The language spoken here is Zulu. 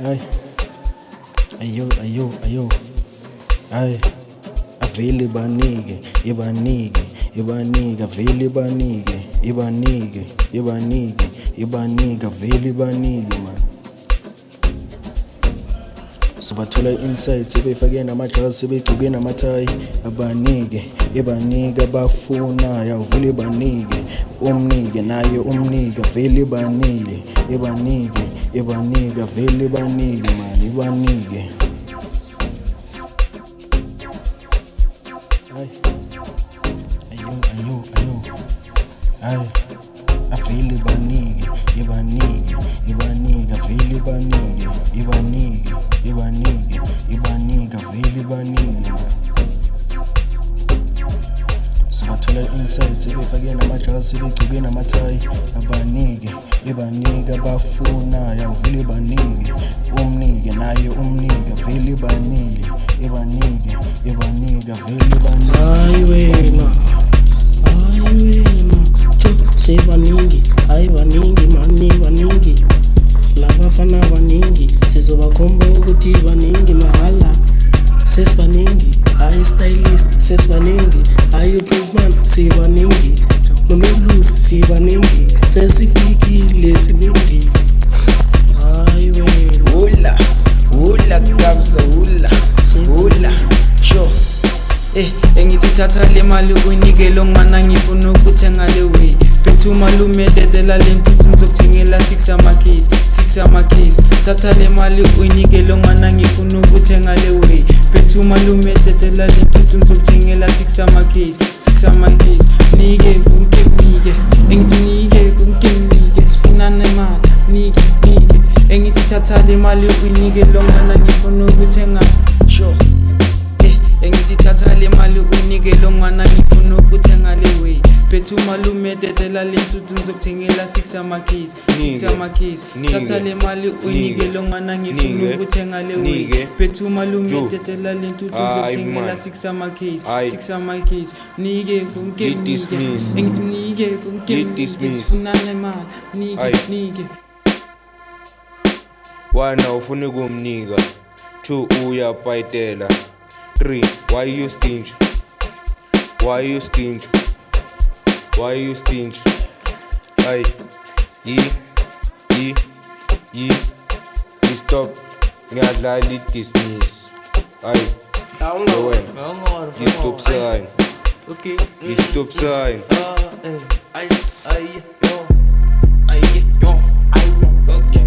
Ay, ayo, ay, avele ibanike, avele ibanike, avele ibanike man. Sibathola insights sebefake namajazz sebegcoke namathayi abanike abafunayo avele ibanike umnike naye umnike avele ibanike avele ibanike man ibanike. Ay, ay, avele ibanike avele ibanike avele ibanike man. Sibathola insights sebefake namajazz sebegcoke namathayi abanike abafunayo avele ibanike umnike naye umnike avele ibanike avele ibanike. Hayi wena cho sebaningi hayi baningi labafana baningi sizobakhomba ukuthi baningi mahala sesibaningi hayi stylist sesibaningi hayi Princeman sibaningi nomelusi sibaningi sesifikile siningi. Hayi wena hula kabza hula sure engithi thatha le mali uyinike lo ngwana ngifuna ukuthenga le way phethu malume dedela le ntuthu ngizokuthengela 6 ama keys thatha le mali uyinike lo ngwana ngifuna ukuthenga le way phethu malume dedela le ntuthu ngizokuthengela 6 ama keys nike engithi nike sifuna nemali nike engithi thatha le mali uyinike lo ngwana ngifuna ukuthenga sure engithi thatha le mali uyinike lo ngwana ngifuna ukuthenga le way phethu malume dedela le ntuthu ngizokuthengela 6 ama keys thatha le mali uyinike lo ngwana ngifuna ukuthenga le way phethu malume dedela le ntuthu ngizokuthengela 6 ama keys nike engithi nike sifuna nemali nike Wana ufuna kumnika 2 uyabhayitela 3 why you stingy ay stop ngiyadlala dismiss ay wena stop sign okay stop sign ay yo okay